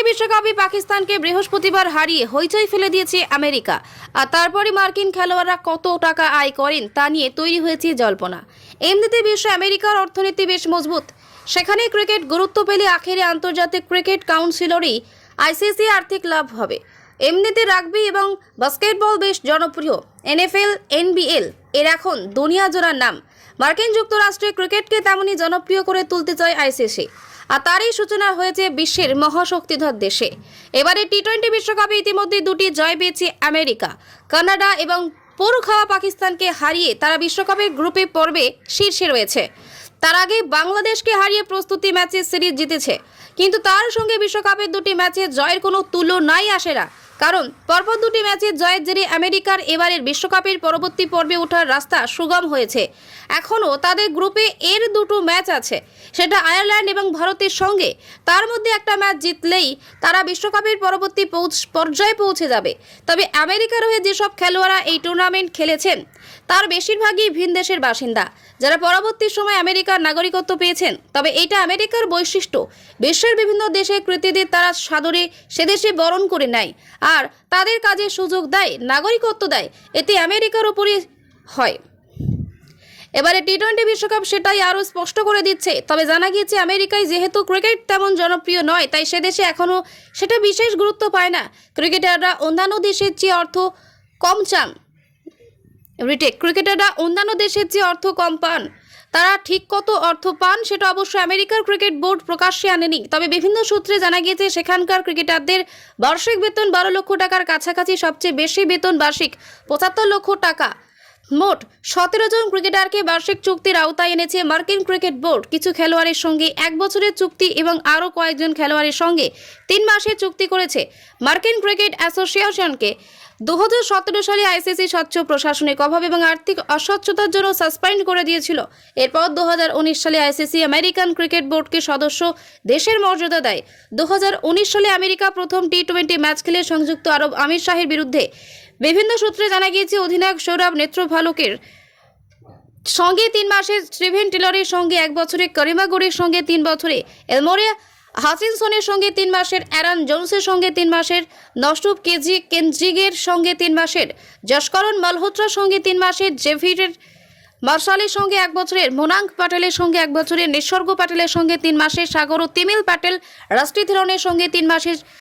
টি-20 বিশ্বকাপে পাকিস্তানকে বৃহস্পতিবার হারিয়ে হইচই ফেলে দিয়েছে আমেরিকা। আর তারপরে মার্কিন খেলোয়াড়রা কত টাকা আয় করেন তা নিয়ে তৈরি হয়েছে জল্পনা। এমনিতে বিশ্বে আমেরিকার অর্থনীতি বেশ মজবুত, সেখানে ক্রিকেট গুরুত্ব পেলে আখেরে আন্তর্জাতিক ক্রিকেট কাউন্সিলেরই আইসিসি আর্থিক লাভ হবে। এমনিতে রাগবি এবং বাস্কেটবল বেশ জনপ্রিয়। এনএফএল, এনবিএল এর এখন দুনিয়া জোড়ার নাম। মার্কিন যুক্তরাষ্ট্রে ক্রিকেটকে তেমনই জনপ্রিয় করে তুলতে চায় আইসিসি, আর তারই সূচনা হয়েছে বিশ্বের মহাশক্তিধর দেশে। এবারে টি-20 বিশ্বকাপে ইতিমধ্যে দুটি জয় পেয়েছে আমেরিকা। কানাডা এবং পোর খাওয়া পাকিস্তানকে হারিয়ে তারা বিশ্বকাপের গ্রুপে পর্বে শীর্ষে রয়েছে। তার আগে বাংলাদেশকে হারিয়ে প্রস্তুতি ম্যাচে সিরিজ জিতেছে, কিন্তু তার সঙ্গে বিশ্বকাপের দুটি ম্যাচে জয়ের কোনো তুলনাই আসে না। কারণ পরপর দুটি ম্যাচের জয়ের জেরে আমেরিকার এবারের বিশ্বকাপের পরবর্তী পর্বে ওঠার রাস্তা সুগম হয়েছে। এখনও তাদের গ্রুপে এর দুটো ম্যাচ আছে, সেটা আয়ারল্যান্ড এবং ভারতের সঙ্গে। তার মধ্যে একটা ম্যাচ জিতলেই তারা বিশ্বকাপের পরবর্তী পর্যায়ে পৌঁছে যাবে। তবে আমেরিকার হয়ে যেসব খেলোয়াড়রা এই টুর্নামেন্ট খেলেছেন তার বেশিরভাগই ভিন দেশের বাসিন্দা, যারা পরবর্তী সময় আমেরিকার নাগরিকত্ব পেয়েছেন। তবে এটা আমেরিকার বৈশিষ্ট্য, বিশ্বের বিভিন্ন দেশে কৃতীদের তারা সাদরে সেদেশে বরণ করে নেয় আর তাদের কাজের সুযোগ দেয়, নাগরিকত্ব দেয়। এতে আমেরিকার উপরই হয়। এবারে টি-20 বিশ্বকাপ সেটাই আরও স্পষ্ট করে দিচ্ছে। তবে জানা গিয়েছে আমেরিকায় যেহেতু ক্রিকেট তেমন জনপ্রিয় নয়, তাই সেদেশে এখনও সেটা বিশেষ গুরুত্ব পায় না। ক্রিকেটাররা অন্যান্য দেশের চেয়ে অর্থ কম চান। ক্রিকেটাররা অন্যান্য দেশের চেয়ে অর্থ কম পান। তারা ঠিক কত অর্থ পান সেটা অবশ্য আমেরিকার ক্রিকেট বোর্ড প্রকাশ্যে আনেনি। তবে বিভিন্ন সূত্রে জানা গিয়েছে সেখানকার ক্রিকেটারদের বার্ষিক বেতন 12 লক্ষ টাকার কাছাকাছি। সবচেয়ে বেশি বেতন বার্ষিক 75 লক্ষ টাকা। মোট 17 জন ক্রিকেটারকে বার্ষিক চুক্তির আওতায় এনেছে মার্কিন ক্রিকেট বোর্ড। কিছু খেলোয়াড়ের সঙ্গে 1 বছরের চুক্তি এবং আরও কয়েকজন খেলোয়াড়ের সঙ্গে 3 মাসের চুক্তি করেছে। মার্কিন ক্রিকেট অ্যাসোসিয়েশনকে 2017 সালে আইসিসি স্বচ্ছ প্রশাসনিক অভাব এবং আর্থিক অস্বচ্ছতার জন্য সাসপেন্ড করে দিয়েছিল। এরপর 2019 সালে আইসিসি আমেরিকান ক্রিকেট বোর্ডকে সদস্য দেশের মর্যাদা দেয়। 2019 সালে আমেরিকা প্রথম টি-20 ম্যাচ খেলে সংযুক্ত আরব আমির শাহের বিরুদ্ধে। বিভিন্ন সূত্রে জানা গিয়েছে অধিনায়ক সৌরভ নেত্রভালুকের সঙ্গে 3 মাসে, স্টিভেন টেলরের সঙ্গে 1 বছরে, করিমা গড়ের সঙ্গে 3 বছরে, এলমোরে হাচিনসনের সঙ্গে 3 মাসের, অ্যারন জোন্সের সঙ্গে 3 মাসের, নস্টুপ কেনজিগের সঙ্গে 3 মাসের, যশকরণ মালহোত্রার সঙ্গে 3 মাসের, জেভিরের মার্শালের সঙ্গে 1 বছরের, মোনাঙ্ক প্যাটেলের সঙ্গে 1 বছরের, নিসর্গ প্যাটেলের সঙ্গে 3 মাসের, সাগর ও তিমিল প্যাটেল, রাষ্ট্রী থিরনের সঙ্গে 3 মাসের,